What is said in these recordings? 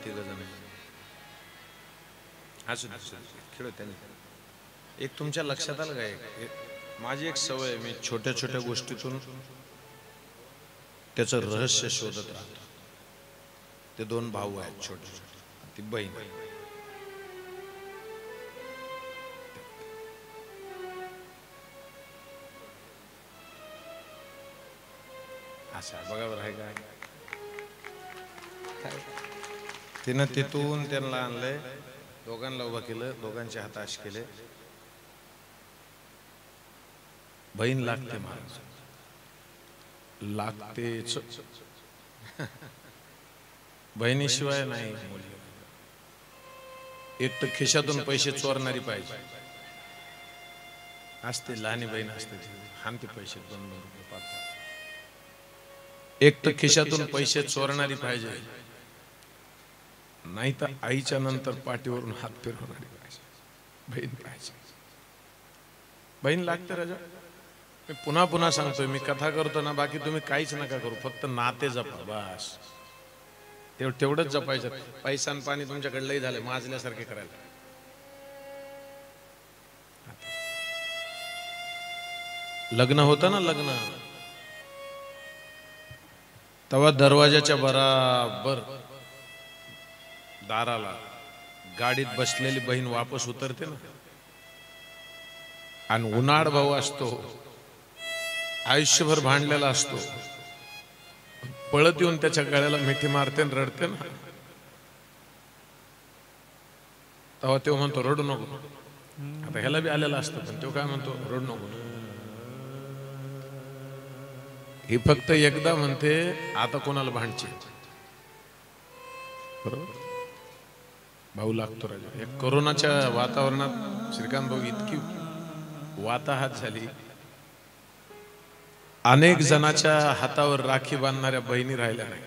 तिघ जण असू खेळ त्यांनी. एक तुमच्या लक्षात आलं काय, माझी एक सवय, मी छोट्या छोट्या गोष्टीतून त्याचं रहस्य शोधत राहतो. ते दोन भाऊ आहेत छोटे छोटे, ती बहीण. असं बघा बरं आहे काय, तिनं तिथून त्यांना आणलंय, दोघांना उभं केलं, दोघांचे हात असे केले. बहीण लागते महाराज, लागतेच. बहिणीशिवाय नाही मुली. एक तर खिशातून पैसे चोरणारी पाहिजे असते, लहानी बहीण असते, हानते पैसे 2-2 रुपये 5. एक तर खिशातून पैसे चोरणारी पाहिजे, नाही तर आईच्या नंतर पाठीवरून हात फिरवणारी पाहिजे, बहीण पाहिजे. बहीण लागते राजा. मी पुन्हा पुन्हा सांगतोय, मी कथा करतो ना, बाकी तुम्ही काहीच नका करू, फक्त नाते जपा बस. तेवढंच जपायचं. पैसा आणि पाणी तुमच्याकडलंही झालं, माजल्यासारखे करायला. लग्न होतं ना, लग्न, तेव्हा दरवाजाच्या बराबर दाराला गाडीत बसलेली बहीण वापस उतरते ना, आणि उन्हाळ भाऊ असतो, आयुष्यभर भांडलेला असतो, पळत येऊन त्याच्या गळ्याला मिठी मारते आणि रडते ना, तेव्हा तो म्हणतो रडू नको. आता ह्याला बी आलेला असतं, पण तो काय म्हणतो, रडू नको. ही फक्त एकदा म्हणते, आता कोणाला भांडचे. बरोबर, भाऊ लागतो राजा. या कोरोनाच्या वातावरणात श्रीकांत भाऊ इतकी वाताहत झाली, अनेक जणाच्या हातावर राखी बांधणाऱ्या बहिणी राहिल्या नाही,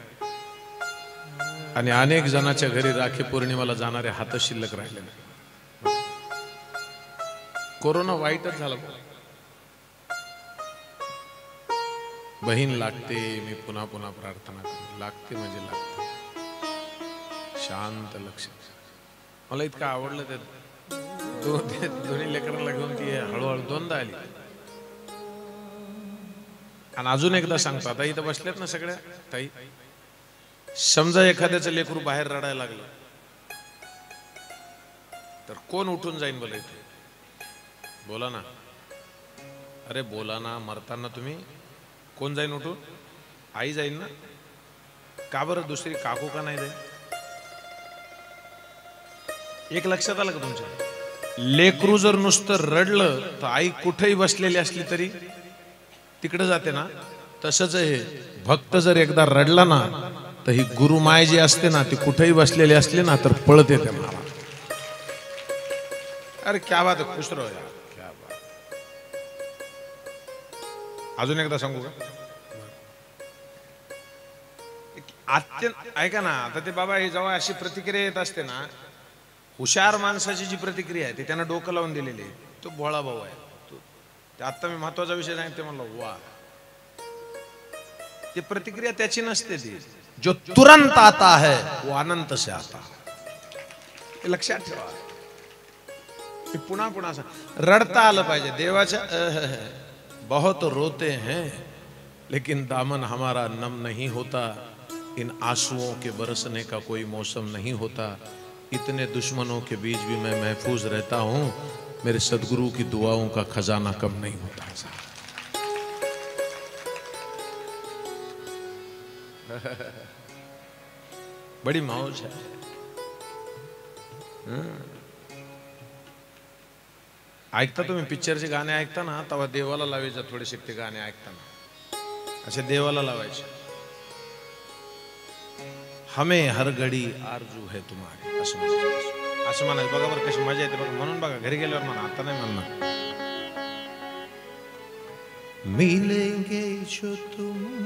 आणि अनेक जणाच्या घरी राखी पौर्णिमेला जाणारे हात शिल्लक राहिले नाही. कोरोना वाईटच झाला. बहीण लागते, मी पुन्हा पुन्हा प्रार्थना करतो, लागते म्हणजे लागते. शांत लक्ष. मला इतकं आवडलं ते दोन्ही लेकरांना घेऊन ती हळूहळू 2दा आली. आणि अजून एकदा सांगतो, आता इथं बसलेत ना सगळ्या ताई, समजा एखाद्याचं लेकरू बाहेर रडायला लागलं, तर कोण उठून जाईन बोला इथे? बोला ना, अरे बोला ना, मरताना तुम्ही कोण जाईन उठून? आई जाईन ना. का बरं दुसरी काकू का नाही जाईन? एक लक्षात आलं का तुमच्या? लेकरू जर नुसतं रडलं तर आई कुठेही बसलेली असली तरी तिकडे जाते ना. तसंच हे भक्त जर एकदा रडला ना, तर ही गुरुमाय जी असते ना, ती कुठेही बसलेली असली ना तर पळत येते मला. अरे क्या बात है, खुश रहो यार, क्या बात. अजून एकदा सांगू का? ऐका ना, आता ते बाबा हे जेव्हा अशी प्रतिक्रिया येत असते ना, हुशार माणसाची जी प्रतिक्रिया आहे ती त्यानं डोकं लावून दिलेली आहे. तो भोळा भाऊ आहे. आता मी महत्वाचा विषय सांगितले, म्हणलं वा, ती प्रतिक्रिया त्याची नसते. ती जो तुरंत आता है वो अनंत से आता. हे लक्षात ठेवा. पुन्हा पुन्हा रडता आलं पाहिजे. देवाच्या बहुत रोते हैं लेकिन दामन हमारा नम नहीं होता, इन आंसुओं के बरसने का कोई मौसम नहीं होता, इतने दुश्मनों के बीच भी मैं महफूज रहता हूं, मेरे सदगुरु की दुआओं का खजाना कम नहीं होता. बड़ी मौज है. ऐकता तुम्ही पिक्चरचे गाणे ऐकता ना, तेव्हा देवाला लावायचं थोडेसे ते गाणे ऐकताना, असे देवाला लावायचे. हमें हर घडी आरजू है तुम्हारी, असं म्हणायचं. बघा बरं कशी मजा येते बघा. म्हणून बघा घरी गेल्यावर म्हणा, आता नाही म्हणणार. मिलेंगे जो तुम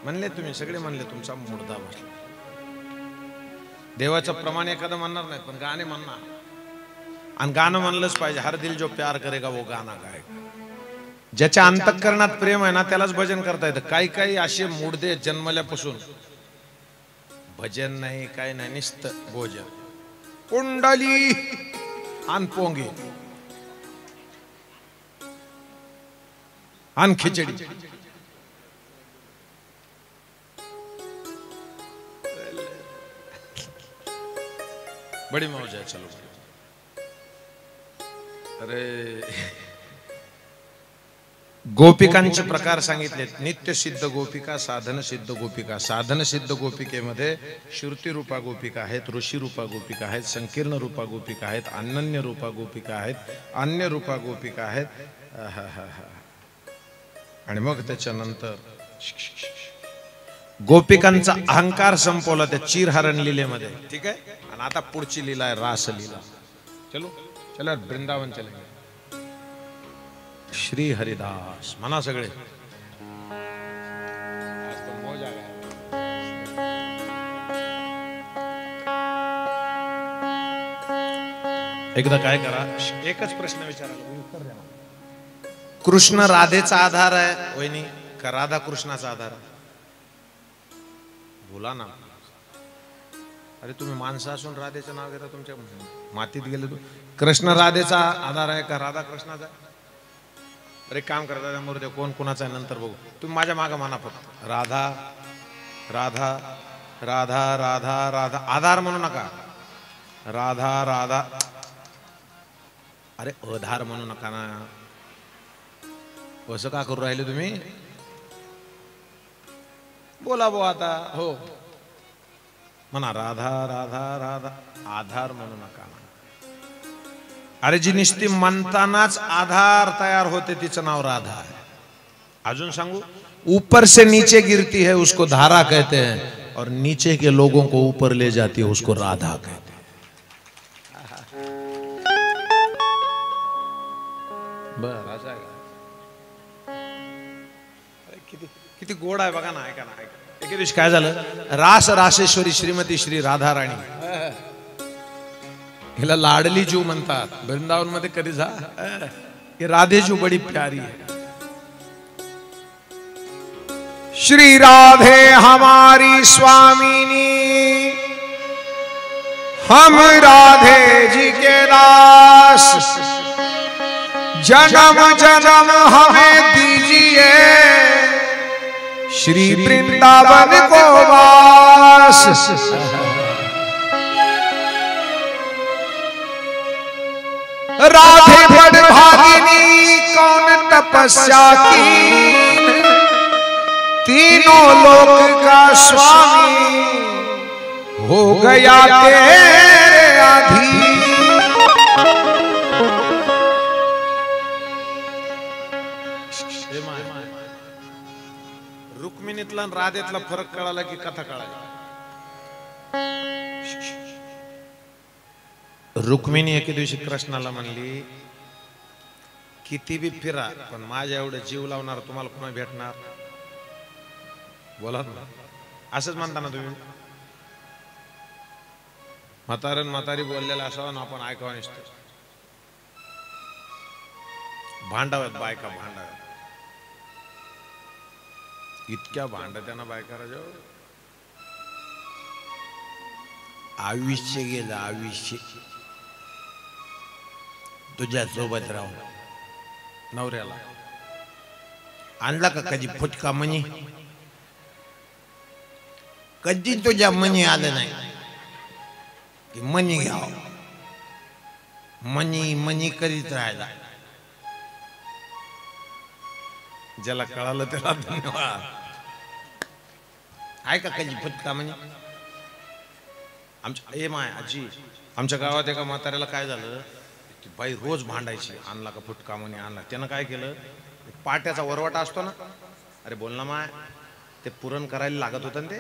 म्हणले तुम्ही सगळे, म्हणले तुमचा मुर्दा बसला. देवाचं प्रमाण एखादं म्हणणार नाही, पण गाणे म्हणणार. आणि गाणं म्हणलंच पाहिजे, हर दिल जो प्यार करेगा वो गाना गाएगा. ज्याच्या अंतःकरणात प्रेम आहे ना त्यालाच भजन करता येतं. काही काही असे मुडदे जन्मल्यापासून भजन नाही, काही नाही, नुसतं भोजन, कुंडली आन पोंगे आन खिचडी. बड़ी मौज है. चलो अरे गोपिकांचे प्रकार सांगितलेत. नित्य सिद्ध गोपिका, साधन सिद्ध गोपिका. साधन सिद्ध गोपिकेमध्ये श्रुती रूपा गोपिका आहेत, ऋषी रूपा गोपिका आहेत, संकीर्ण रूपा गोपिका आहेत, अनन्य रूपा गोपिका आहेत, अन्य रूपा गोपिका आहेत. आणि मग त्याच्यानंतर गोपिकांचा अहंकार संपवला त्या चीरहरण लीलेमध्ये. ठीक आहे. आणि आता पुढची लीला आहे रास लीला. चलो चलो वृंदावन चलेंगे. श्री हरिदास म्हणा सगळे. आज तो मौज आ गया. एकदा काय करा, एकच प्रश्न विचारायला उत्तर द्या. कृष्ण राधेचा आधार आहे वहिनी का राधा कृष्णाचा आधार आहे? बोला ना. अरे तुम्ही माणसं असून राधेचं नाव घेता, तुमच्या मातीत गेले. कृष्ण राधेचा आधार आहे का राधा कृष्णाचा? अरे काम करता मुर्दे, कोण कोणाचा आहे नंतर बघू. तुम्ही माझ्या मागं म्हणा फक्त राधा राधा राधा राधा राधा. आधार म्हणू नका. राधा राधा. अरे अधार म्हणू नका ना. असं का करू राहिले तुम्ही? बोला बो आता. हो म्हणा राधा राधा राधा. आधार म्हणू नका ना. अरे जी निस्ती म्हणतानाच आधार तयार होते तिचं नाव राधा है. अजून सांगू, ऊपर से नीचे गिरती है उसको धारा कहते हैं, और नीचे के लोगों को ऊपर ले जाती है उसको राधा कहते हैं. बर असं आहे का? किती गोड आहे बघा ना. ऐका ना. एके दिवशी काय झालं, रास रासेश्वरी श्रीमती श्री राधा राणी, हिला लाडली जीव म्हणतात. वृंदावन मध्ये कधी जा, ये राधे जीव बड़ी प्यारी है. श्री राधे हमारी स्वामिनी, हम राधे जी के दास, जन्म जन्म हमें दीजिए श्री वृंदावन को वास. राधे बड़ भागिनी कौन तपस्या की, तीनों लोक का स्वामी हो गया तेरे अधीन. रुक्मिणीतला राधेतला फरक कळाला की कथा कळाली. रुक्मिणी एके दिवशी कृष्णाला म्हणली, किती बी फिरा पण माझ्या एवढे जीव लावणार तुम्हाला पुन्हा भेटणार? बोला ना. असंच म्हणता ना तुम्ही. म्हातारण म्हातारी बोललेला असावं ना आपण ऐकावं नसतं. भांडाव्यात बायका, भांडाव्यात. इतक्या भांडत्याना बायका राजा. आयुष्य गेलं आयुष्य तुझ्या सोबत राहून. नवऱ्याला आणला का कधी फुटका मनी? कधी तुझ्या मनी आलं नाही की मनी घ्याव. मनी मनी करीत राहिला. ज्याला कळालं त्याला धन्यवाद. आहे का कधी फुटका मनी? आमच्या माय आजी, आमच्या गावात एका म्हाताऱ्याला काय झालं, ती बाई रोज भांडायची, आणला का फुटका म्हणे आणला. त्यानं काय केलं, पाट्याचा वरवटा असतो ना, अरे बोल ना माय, ते पुरण करायला लागत होतं ना. ते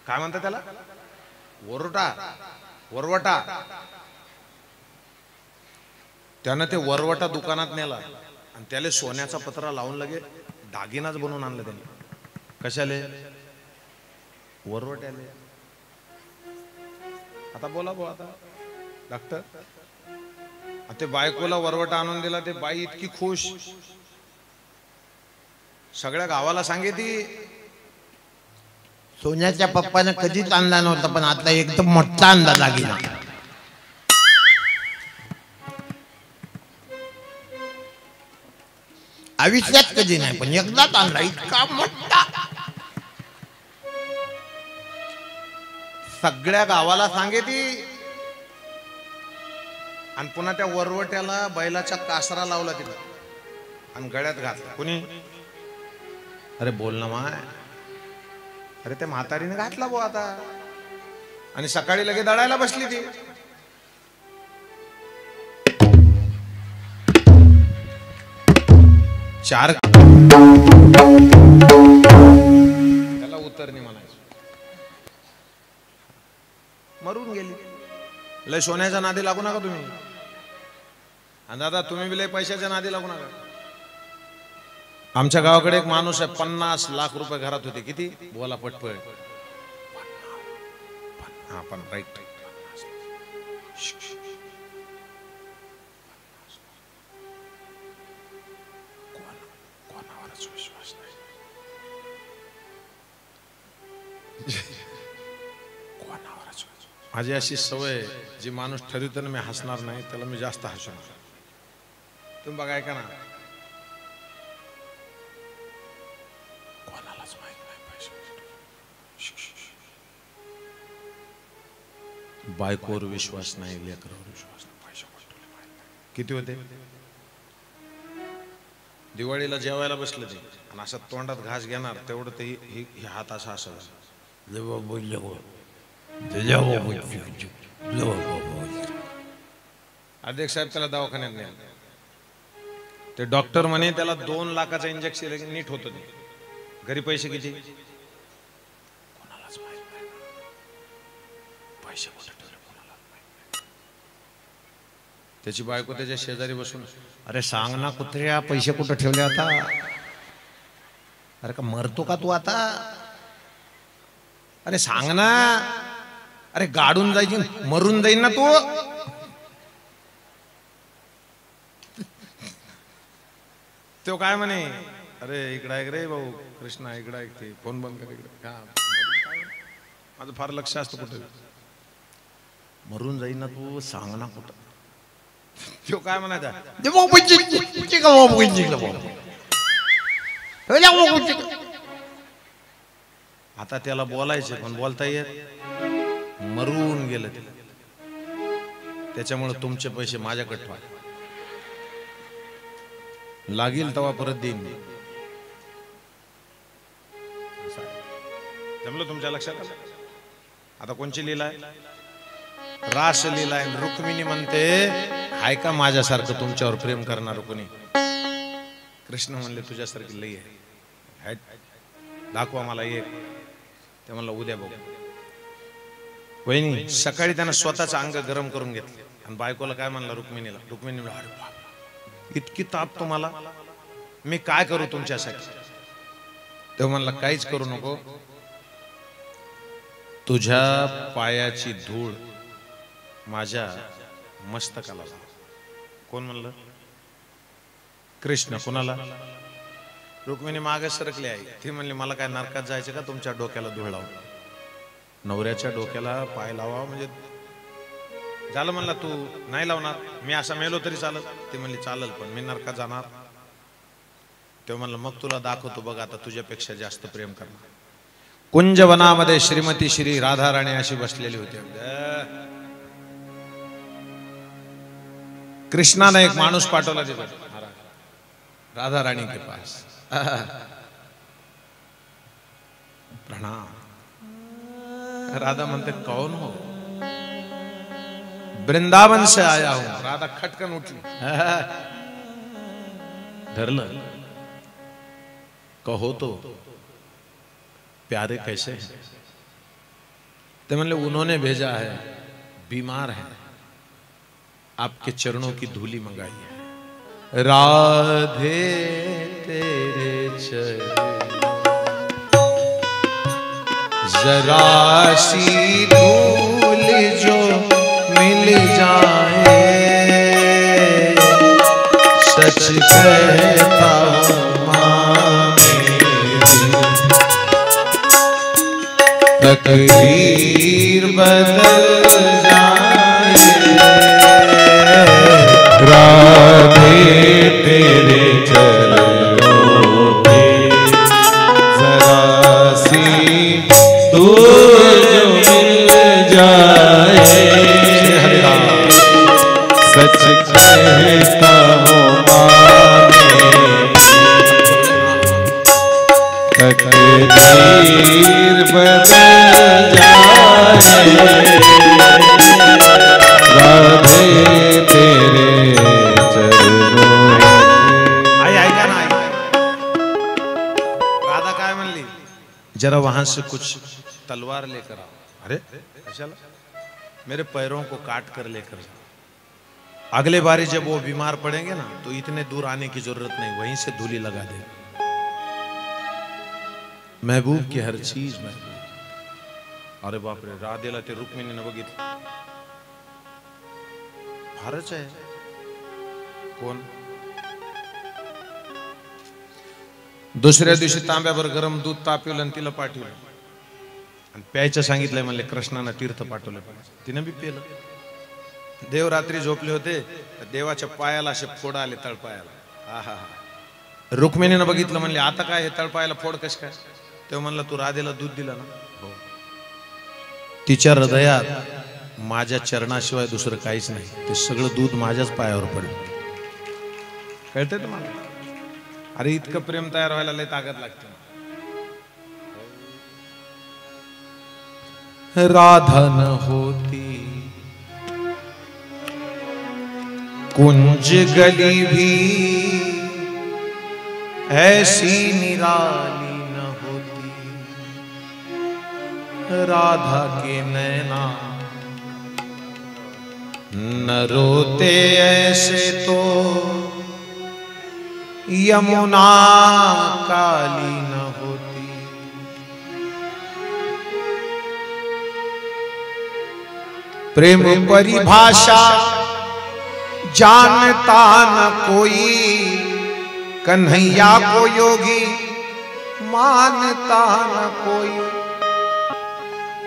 काय म्हणतात त्याला, वरवटा. वरवटा. त्यानं ते वरवटा दुकानात नेला आणि त्याला सोन्याचा पत्रा लावून लगे दागिनाच बनवून आणलं त्याने. कशाले? वरवट्याले. आता बोला भाऊ आता डॉक्टर. ते बायकोला वरवटा आणून दिला, ते बाई इतकी खुश, सगळ्या गावाला सांगे ती सोन्याच्या पप्पानं कधीच आणला नव्हता, पण आता एकदम मोठा अंदाज लागला. आयुष्यात कधी नाही, पण एकदाच आणला इतका मोठा. सगळ्या गावाला सांगे ती. आणि पुन्हा त्या वरवट्याला बैलाच्या कासरा लावला तिला आणि गळ्यात घातला. कुणी? अरे बोल ना माय. अरे त्या म्हातारीने घातला भाऊ आता. आणि सकाळी लगे दळायला बसली ती. चार त्याला उतरणी म्हणायचं. मरून गेली. लय सोन्याच्या नादी लागू नका तुम्ही. आणि दादा तुम्ही बी लय पैशाच्या नादी लागू नका. आमच्या गावाकडे एक माणूस आहे, 50 लाख रुपये घरात होते. किती? बोला पटपट. हा पण राईट. कोणावरच विश्वास नाही. कोणावरच. माझी अशी सवय, जी माणूस ठरवतो ना मी हसणार नाही, त्याला मी जास्त हसवणार. तुम्ही बघा ऐका ना, कोणालाच माहित नाही पैसे. बायकोवर विश्वास नाही, लेकरावर विश्वास नाही, पैसे कुठले माहित नाही. किती होते? दिवाळीला जेवायला बसले ते आणि असं तोंडात घास घेणार तेवढं ते ही हात असा असावा. अध्यक्ष साहेब त्याला दवाखान्यात नेलं. ते डॉक्टर म्हणे त्याला 2 लाखाचं इंजेक्शन नीट होतं. ते घरी पैसे किती? कोणालाच माहित नाही. पैसे कुठे ठेवले कोणालाच माहित नाही. त्याची बायको त्याच्या शेजारी बसून, अरे सांग ना कुत्र्या, पैसे कुठे ठेवले आता? अरे का मरतो का तू आता? अरे सांग ना. अरे गाडून जायची, मरून जाईन ना तू. तो काय म्हणे, अरे इकडं ऐक रे भाऊ कृष्णा, इकडं ऐक, ते फोन बंद कर इकडे. का माझं फार लक्ष असतं कुठे. मरून जाईन ना तू, सांग ना कुठं. तो काय म्हणायचा, आता त्याला बोलायचे पण बोलता येत. मरून गेलं ते. त्याच्यामुळे तुमचे पैसे माझ्याकडे ठेवा, लागेल तेव्हा परत देईन मी. जमलं तुमच्या लक्षात आलं? आता कोणची लीला आहे? रास लीला आहे. रुक्मिणी म्हणते, हाय का माझ्यासारखं तुमच्यावर प्रेम करणार कोणी? कृष्ण म्हणले, तुझ्यासारखी लई आहे, दाखवा मला एक. ते म्हणलं उद्या बघू. वहिनी सकाळी त्यानं स्वतःचं अंग गरम करून घेतलं आणि बायकोला काय म्हणला रुक्मिणीला. रुक्मिणी म्हणला, अरे बाप, इतकी ताप तुम्हाला, मी काय करू तुमच्यासाठी? तेव्हा म्हणला, काहीच करू नको, तुझ्या पायाची धूळ माझ्या मस्तकाला लाव. कोण म्हणलं? कृष्ण. कोणाला? रुक्मिणी मागे सरकली आहे. ती म्हणली, मला काय नरकात जायचं का तुमच्या डोक्याला धूळ लावून? नवऱ्याच्या डोक्याला पाय लावा म्हणजे झालं. म्हणला, तू नाही लावणार, मी असा मेलो तरी चालत? ती म्हणली, चालल, पण मी नरकात जाणार. तेव्हा म्हणलं, मग तुला दाखवतो बघ आता तुझ्यापेक्षा जास्त प्रेम करणार. कुंजवनामध्ये श्रीमती श्री राधा राणी अशी बसलेली होती. कृष्णाने एक माणूस पाठवला तिथे राधा राणी के पास. प्रणाम. राधा म्हणते, कौन हो? वृंदावन से आया हूं. राधा खटकन उठली. धरलं. कहो तो प्यारे कैसे हैं? ते म्हणले, उन्होंने भेजा है, बीमार है, आपके चरणों की धूली मंगाई है. राधे तेरे चरण जरा सी धूल जो मिल जाए, सच कहता माँ तकदीर बदल जाए। राधे तेरे चरणों पे जरा सी दूर जो मिल जाए, सच कहता हूँ माने तकदीर बदल जाए। राधे तेरे चरणों आई आई का ना आई। राधा काय म्हणली, जरा वहां से कुछ तलवार लेकर आओ। अरे चलो मेरे पैरों को काट कर लेकर जाओ। अगले बारी जब वो बीमार पड़ेंगे ना तो इतने दूर आने की जरूरत नहीं, वहीं से धूली लगा दे। महबूब की हर चीज महबूब। अरे बाप रे, राधेला ते रुक्मिणीने बघितलं, फारच आहे। कोण? दुसऱ्या दिवशी तांब्यावर गरम दूध तापवलं आणि तिला पाठवलं आणि प्यायचं सांगितलंय, म्हणले कृष्णानं तीर्थ पाठवलं पाहिजे। तिनं बी पेलं। देव रात्री झोपले होते, देवाच्या पायाला असे फोड आले, तळपायाला। हा हा हा। रुक्मिणीनं बघितलं, म्हणले आता काय हे तळपायाला फोड कस काय? तेव्हा म्हणलं तू राधेला दूध दिलं ना? हो। तिच्या हृदयात माझ्या चरणाशिवाय दुसरं काहीच नाही, ते सगळं दूध माझ्याच पायावर पडलं। कळतंय तुम्हाला? अरे इतकं प्रेम तयार व्हायला लय ताकद लागते। राधा न होती कुंज गली भी ऐसी निराली न होती। राधा के नैना न रोते ऐसे तो यमुना काली न होती। प्रेम परिभाषा जानता न कोई, कन्हैया को योगी मानता न कोई।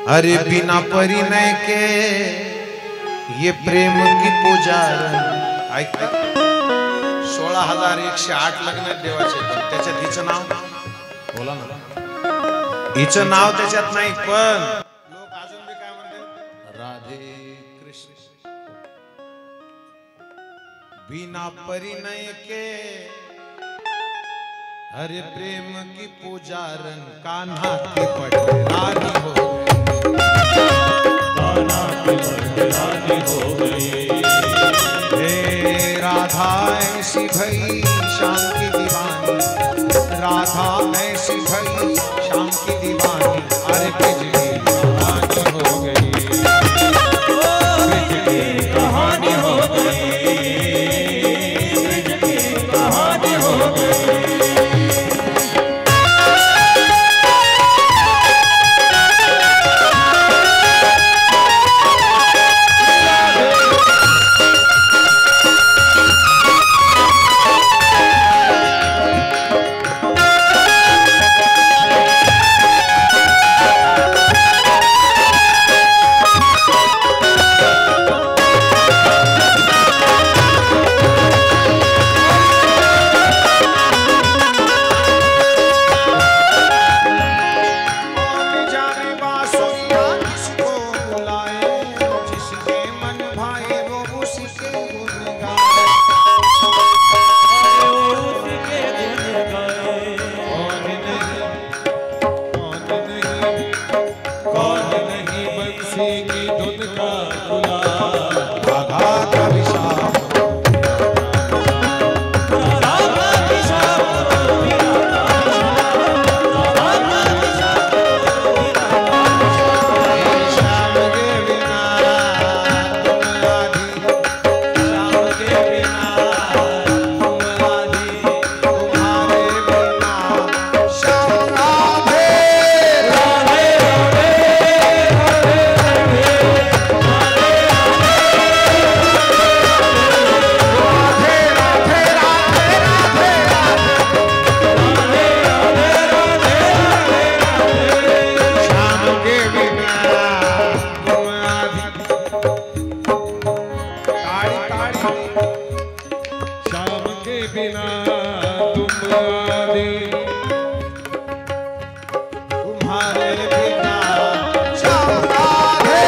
अरे बिना परिणय के ये प्रेम की पुजारन। ऐक 16,108 लग्न आहेत देवाचे, पण त्याच्यात हिचं नाव बोला ना, हिचं नाव त्याच्यात नाही, पण लोक अजून बी काय म्हणतात, राधे कृष्ण। बिना परिणय के हरे प्रेम की पुजारन कान्हा की पटरानी हो गई, कान्हा की पटरानी हो गई। हे राधा ऐसी भई शाम की दीवानी, राधा ऐसी भई शाम की दीवानी। अरे बिजली कहानी हो गई, बिजली कहानी हो गई, बिजली कहानी हो गई। तुम्हारे बिना श्याम राधे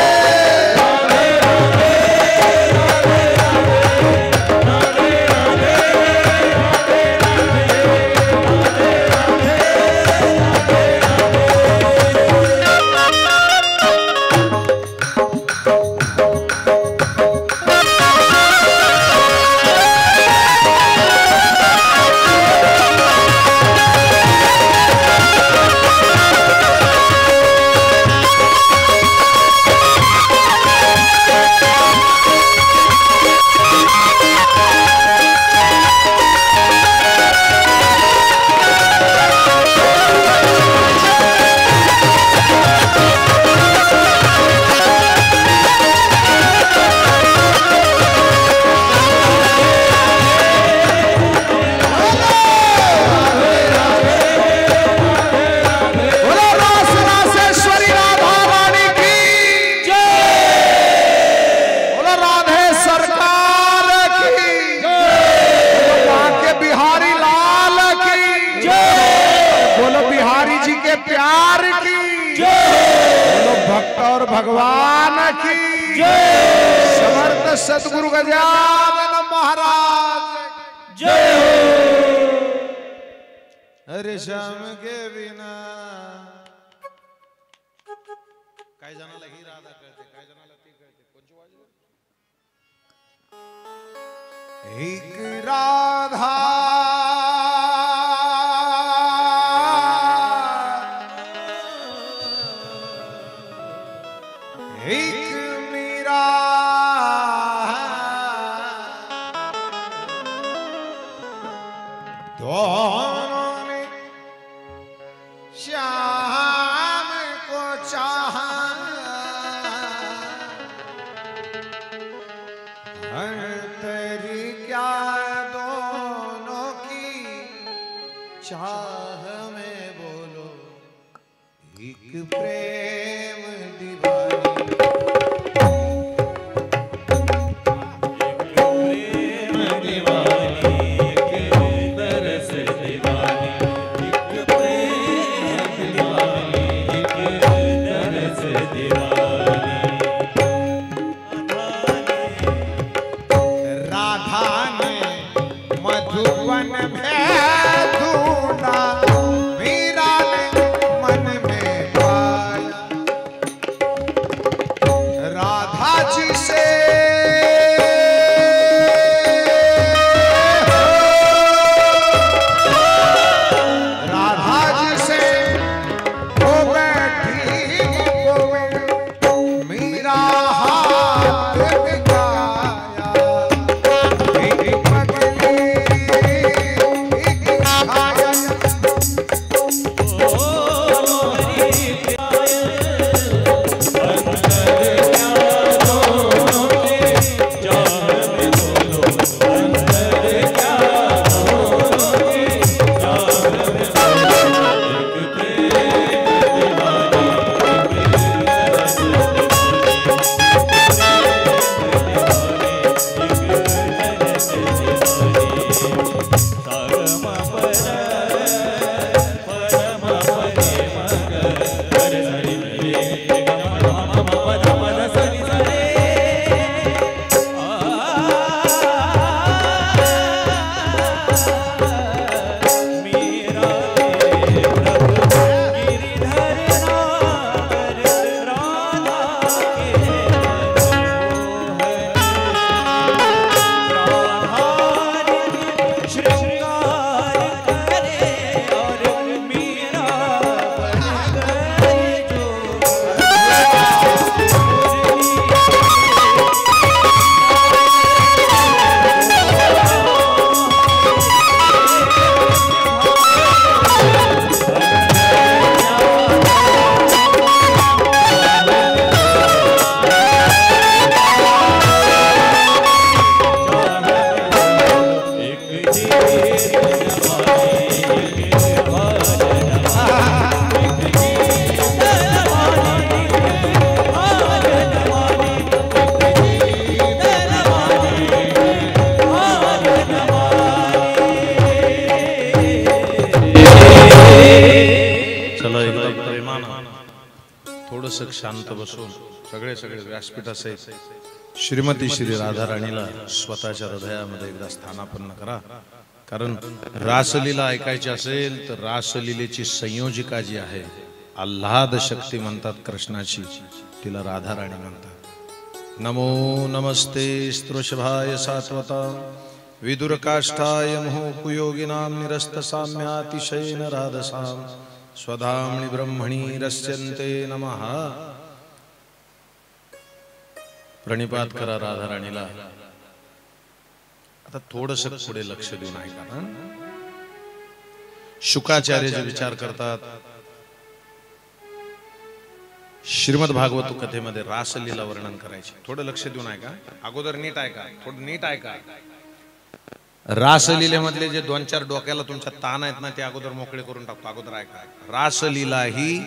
भगवान की जय। समर्थ सदगुरु गजानन महाराज जय हो। हरे श्याम के बिना काय जणाला ही राधा करते, काय जणाला ती करते, कोणची वाजली? एक राधा एक मीरा दोनों ने श्याम को चाहा अंतरी क्या दोनों की चाह में बोलो एक प्रेम दीवानी चला एकदम प्रेमानं थोडस शांत बसून सगळे व्यासपीठासहित श्रीमती श्री राधा राणीला स्वतःच्या हृदयामध्ये एकदा स्थानापन्न करा. कारण रासलीला ऐकायची असेल तर रासलीलेची संयोजिका जी आहे, आल्हाद शक्ती म्हणतात कृष्णाची, तिला राधा राणी म्हणतात. नमो नमस्ते स्त्रुषभाय सात्वता विदुरकाष्ठाय मोहकुयोगिनां निरस्त साम्यातिशयेन राधसां स्वधाम्नि ब्रह्मणि रस्यन्ते नमः. प्रणिपात करा राधा राणीला. आता थोडस पुढे लक्ष देऊन ऐका. शुकाचार्य जे विचार करतात, श्रीमद भागवत कथेमध्ये रासलीला वर्णन करायचे. थोडं लक्ष देऊन ऐका. अगोदर नीट ऐका, थोडं नीट ऐका. रासलीलेमधले जे 2-4 डोक्याला तुमच्या ताण आहेत ना, ते अगोदर मोकळे करून टाकतो. अगोदर ऐका. रासलीला ही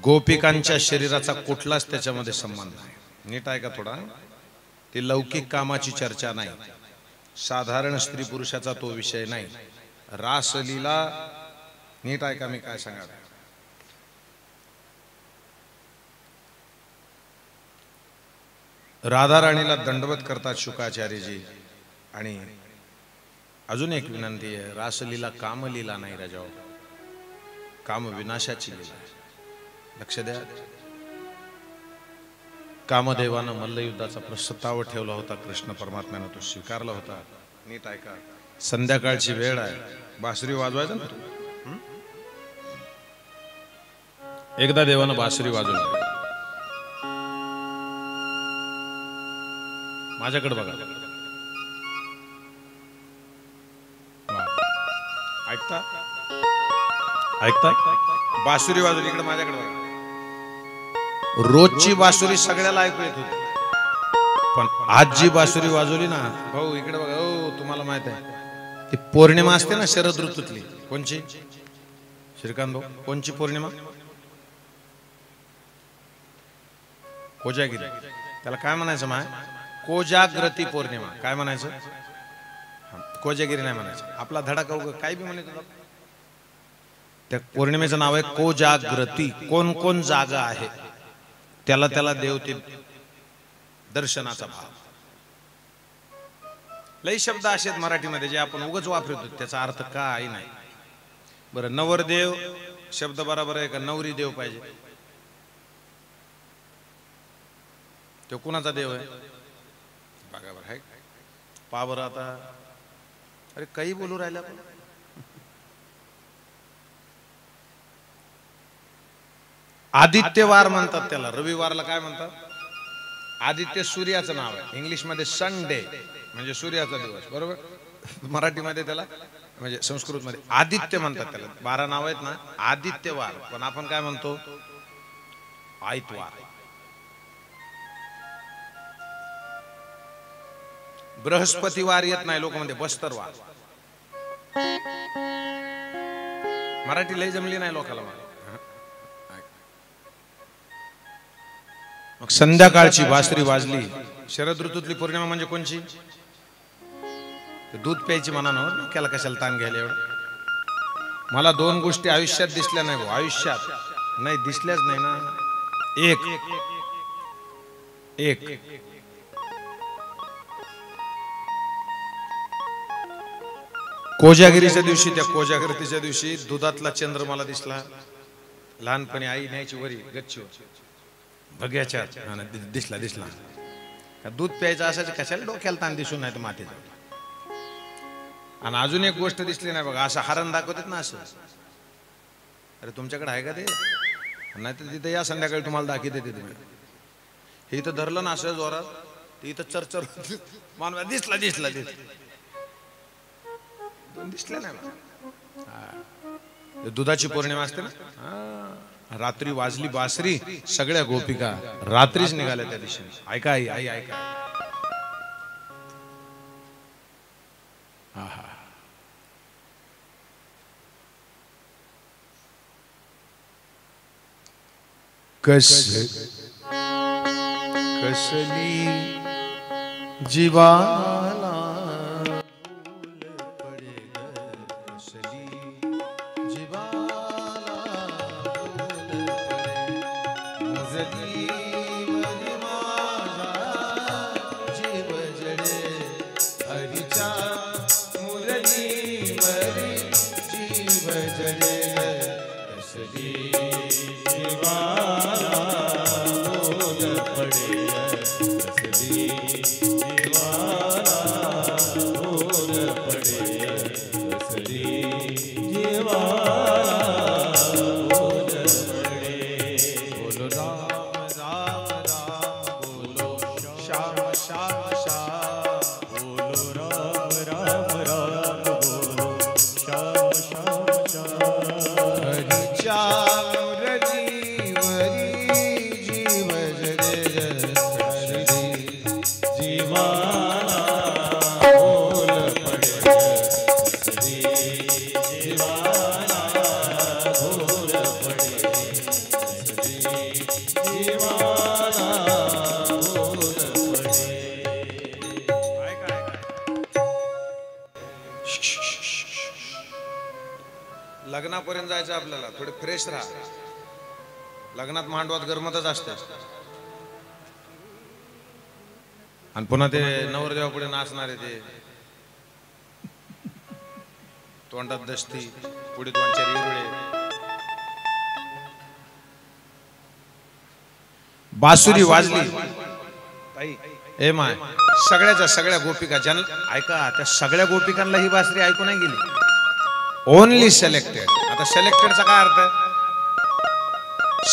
गोपिकांच्या शरीराचा कुठलाच त्याच्यामध्ये संबंध नाही. नीट ऐका थोडा. ती लौकिक कामाची चर्चा नाही, साधारण स्त्री पुरुषाचा तो विषय नाही. रासलीला, नीट ऐका मी काय सांगा. राधा राणीला दंडवत करतात शुकाचार्यजी. आणि अजून एक विनंती आहे, रासलीला कामलीला नाही राजाओ, काम विनाशाची लीला आहे. लक्ष द्या. कामदेवानं मल्लयुद्धाचा प्रस्ताव ठेवला होता, कृष्ण परमात्म्यानं तो स्वीकारला होता. नीट ऐका. संध्याकाळची वेळ आहे, बासरी वाजवायचा ना तू. एकदा देवानं बासरी वाजवली. माझ्याकडे बघा. ऐकता ऐकता बासुरी वाजवली. इकडे माझ्याकडे बघा. रोजची बासुरी सगळ्याला ऐकू येत होती, पण आज जी बासुरी वाजवली ना भाऊ, इकडे बघा. हो, तुम्हाला माहित आहे ती पौर्णिमा असते ना शरद ऋतूतली. कोणची श्रीकांत भाऊ? कोणची पौर्णिमा? कोजागिरी. त्याला काय म्हणायचं माय? कोजाग्रती पौर्णिमा. काय म्हणायचं? कोजागिरी नाही म्हणायचं. आपला धडाका उगा काय बी म्हणायचं. त्या पौर्णिमेचं नाव आहे कोजाग्रती. कोण कोण जागा आहे त्याला त्याला देवते दर्शनाचा भाव. लई शब्द असे आहेत मराठीमध्ये जे आपण उगाच वापरतो, त्याचा अर्थ काय नाही. बरं, नवरदेव शब्द बरोबर आहे का? नवरी देव पाहिजे. तो कुणाचा देव आहे? बघा बरं आहे. पा बरं आता. अरे काही बोलू राहिला. आदित्यवार म्हणतात त्याला. रविवारला काय म्हणतात? आदित्य सूर्याचं नाव आहे. इंग्लिश मध्ये संडे म्हणजे सूर्याचा दिवस, बरोबर. मराठीमध्ये त्याला म्हणजे संस्कृत मध्ये आदित्य म्हणतात त्याला. 12 नाव आहेत ना, आदित्यवार. पण आपण काय म्हणतो? आयतवार. बृहस्पतिवार येत नाही लोक म्हणते, बस्तरवार. मराठी लय जमली नाही लोकांना. मग संध्याकाळची बासरी वाजली. शरद ऋतूतली पौर्णिमा म्हणजे कोणची? दूध प्यायची म्हणा ना. डोक्याला कशाला ताण घ्यायला एवढं? मला 2 गोष्टी आयुष्यात दिसल्या नाही भाऊ. आयुष्यात नाही दिसल्याच नाही ना. एक कोजागिरीच्या दिवशी, त्या कोजागिरीच्या दिवशी दुधातला चंद्र मला दिसला. लहानपणी आई न्यायची वरी गच्चीवर बघ्याच्या दिसला का दूध प्यायचं असायचं. कशाला डोक्याला ताण दिसून नाही तर मातीचा. आणि अजून एक गोष्ट दिसली नाही बघा. असं हरण दाखवतात ना असं. अरे तुमच्याकडे आहे का ते? नाही तर तिथे या संध्याकाळी तुम्हाला दाखवते ते. तुम्ही हे इथं धरलं ना असं जोरात, ते इथं चरचर मानवा दिसला. दिसले नाही. दुधाची पौर्णिमा असते ना. रात्री वाजली बासरी. सगळ्या गोपिका रात्रीच निघाल्या त्या दिशेने. ऐका आई ऐका. कसली जीवाला बजे रसली जीवाला बोल पड़े रसली जीवाला बोल पड़े रसली जीवाला बोल पड़े। बोलो राम राम राम बोलो श्याम श्याम श्याम बोलो राम राम राम बोलो श्याम श्याम श्याम। हरि चामुरली वरी जीव जगे हरि जीवाला बोल पड़े रसली जीवाला बोल पड़े रसली जीवाला बोल पड़े। लग्नापर्यंत जायचं आपल्याला, थोडे फ्रेश राहा. लग्नात मांडवात गरमतच असते आणि पुन्हा ते नवरदेवा पुढे नाचणारे ते तोंडात दस्ती पुढे दोन-चार इरुळे. बासुरी वाजली ताई ए माय, सगळ्याच्या सगळ्या गोपिका जन ऐका, त्या सगळ्या गोपिकांना ही बासरी ऐकू नाही गेली. Only selected. आता सिलेक्टेडचा काय अर्थ आहे?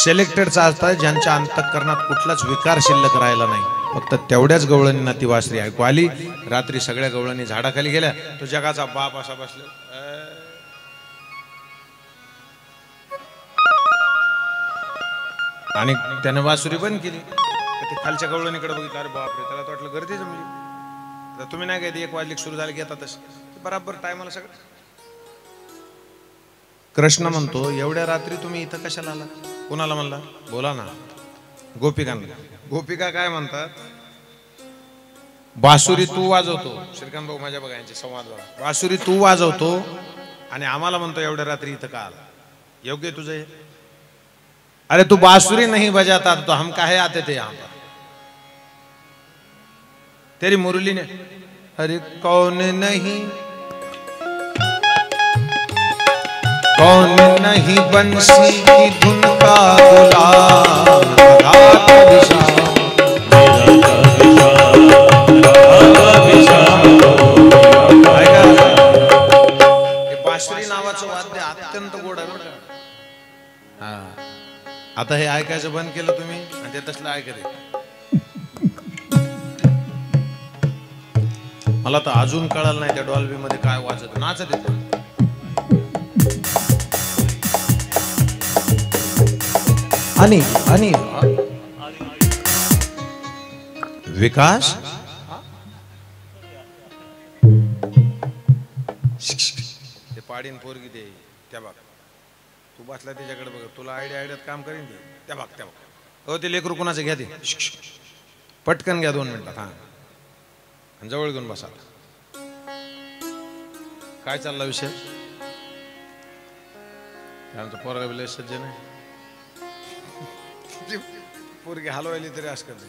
सिलेक्टेडचा अर्थ आहे ज्यांच्या अंतःकरणात कुठलाच विकार शिल्लक राहिला नाही, फक्त तेवढ्याच गवळणींना ती वासरी ऐकू आली. रात्री सगळ्या गवळणी झाडाखाली गेल्या, तो जगाचा बाप असा बसले आणि त्याने वासुरी बंद केली. ते खालच्या गवळणीकडे बघितलं, अरे बापरे, त्याला तर वाटलं गर्दी जमली. तर तुम्ही नाही काय 1 वाजली सुरू झाली घेतातच बराबर टायमाला सगळं. कृष्ण म्हणतो एवढ्या रात्री तुम्ही इथं कशाला आला? कोणाला म्हणला? बोला ना. गोपिकांना. गोपिका काय म्हणतात? बासुरी तू वाजवतो. श्रीकांत भाऊ माझ्या बघा यांचे संवाद बघा. बासुरी तू वाजवतो आणि आम्हाला म्हणतो एवढ्या रात्री इथं का आला? योग्य तुझं हे? अरे तू बासुरी नहीं बजाता तो हम काहे आते थे यहाँ पर? तेरी मुरली ने अरे कौन नहीं बंसी की धुन का गुलाम बासुरी नावाचं वाद्य अत्यंत गोड आहे. आता हे ऐकायचं बंद केलं तुम्ही आणि ते तसलं ऐकत. मला तर अजून कळालं नाही त्या डॉल्बी मध्ये काय वाजत नाचत येत. आणि विकास ते पाडीन पोरगी दे त्या बाग तू बसला त्याच्याकडे बघ, तुला आयडियात काम करीन ते. त्या बाग हो ते लेकरू कुणाचं घ्या ते पटकन घ्या 2 मिनिटात. हा आणि जवळ घेऊन बसा. काय चालला विषय? आमचं पोरगा बिल सज्ज नाही, पोरगी हलवायली तरी असं करते.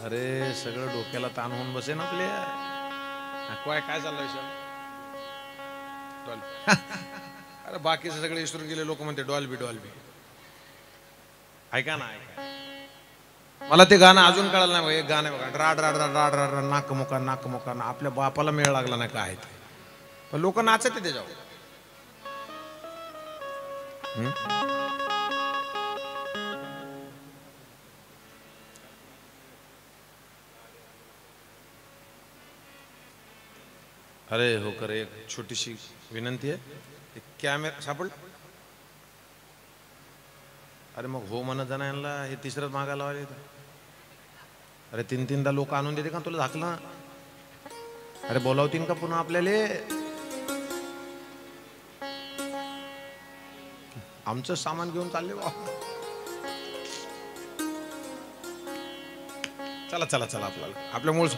अरे सगळं डोक्याला ताण होऊन बसे ना आपल्या. काय चाललं विषय? अरे बाकीचे सगळे विसरून गेले लोक म्हणते डॉल्बी डॉल्बी. ऐका ना, ऐका. मला ते गाणं अजून कळलं नाही. एक गाणं बघा, राड राड राड राड राड नाक मुका नाक मुका. आपल्या बापाला मेळ लागला नाही काय ते, पण लोक नाचत त्याच्यावर. अरे हो कर, एक छोटीशी विनंती आहे. कॅमेरा सापड. अरे मग हो म्हणत जाणं यांना हे तिसरंच मागायला लावले. अरे 3-3दा लोक आणून देते का तुला झाकलं? अरे बोलावतीन का पुन्हा आपल्याला? आमचं सामान घेऊन चालले बा. चला चला चला, आपल्या मूळ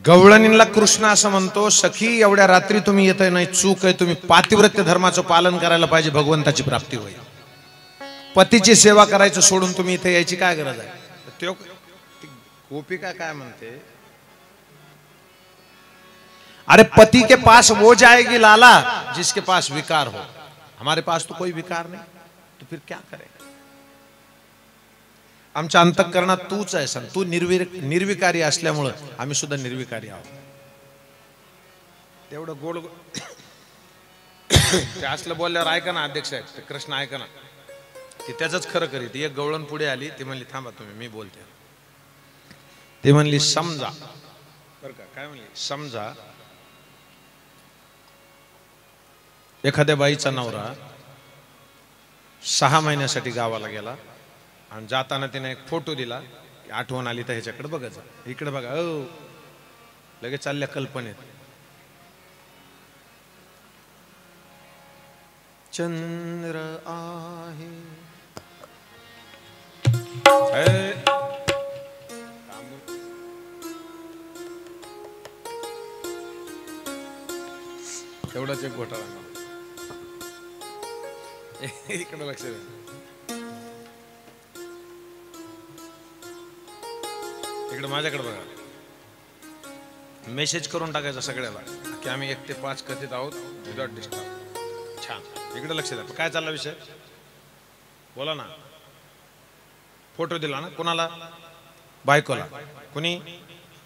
गवळणींना कृष्ण असं म्हणतो, सखी एवढ्या रात्री तुम्ही येत नाही, चूक आहे. तुम्ही पातिव्रत्य धर्माचं पालन करायला पाहिजे, भगवंताची प्राप्ती होईल. पतीची सेवा करायचं सोडून तुम्ही इथे यायची काय गरज आहे? गोपिका काय म्हणते, अरे पति के पास वो जाएगी लाला जिसके पास विकार हो, हमारे पास तो कोई विकार नहीं, तो फिर क्या करें? आमच्या अंतःकरणात तूच आहेस, तू निर्विकारी असल्यामुळे आम्ही सुद्धा निर्विकारी आहोत. तेवढं गोड ते असलं बोलल्यावर ऐका ना अध्यक्ष साहेब, ते कृष्ण ऐका ना, ती त्याच खरं करीत. एक गवळण पुढे आली, ती म्हणली थांबा तुम्ही, मी बोलते. ती म्हणली समजा बरं का, काय म्हणली, समजा एखाद्या बाईचा नवरा 6 महिन्यासाठी गावाला गेला आणि जाताना तिने एक फोटो दिला, आठवण आली तर ह्याच्याकडे बघायचं, इकडे बघा, ओ लगेच चालल्या कल्पनेत. चंद्र आहे एवढाच एक घोटाळा. इकडे लक्ष द्या. इकडे माझ्याकडे बघा, मेसेज करून टाकायचा सगळ्याला की आम्ही 1 ते 5 कथित आहोत विदाउट डिस्टर्ब. छान, इकडे लक्ष द्या. काय चालला विषय, बोला ना. फोटो दिला ना कुणाला, बायकोला, कुणी,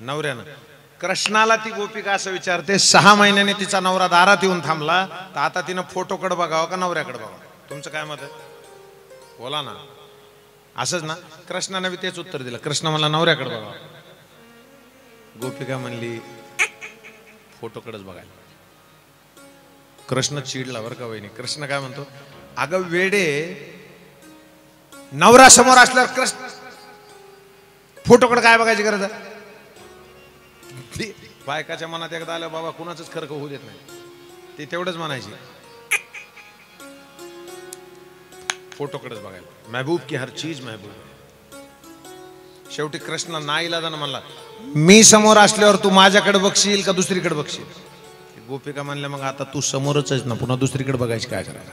नवऱ्यानं. कृष्णाला ती गोपिका असं विचारते, 6 महिन्याने तिचा नवरा दारात येऊन थांबला, तर आता तिनं फोटोकडे बघावं का नवऱ्याकडे बघावं? तुमचं काय मत आहे, बोला ना. असंच ना, कृष्णाने बी तेच उत्तर दिलं. कृष्ण म्हणला नवऱ्याकडे बघावं, गोपिका म्हणली फोटोकडेच बघायला. कृष्ण चिडला बरं का वहिनी. कृष्ण काय म्हणतो, अगं वेडे, नवरा समोर असल्यावर कृष्ण फोटोकडे काय बघायची गरज आहे? बायकाच्या मनात एकदा आलं बाबा कुणाच खरं होऊ देत नाही, ती तेवढंच म्हणायची फोटोकडेच बघायला. महबूब की हर चीज महबूब. शेवटी कृष्ण नाईलाजानं म्हणला, मी समोर असल्यावर तू माझ्याकडे बघशील का दुसरीकडे बघशील? गोपिका म्हणल्या मग आता तू समोरच आहेस ना, पुन्हा दुसरीकडे बघायची काय करायला?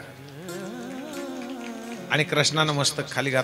आणि कृष्णानं मस्तक खाली घातलं.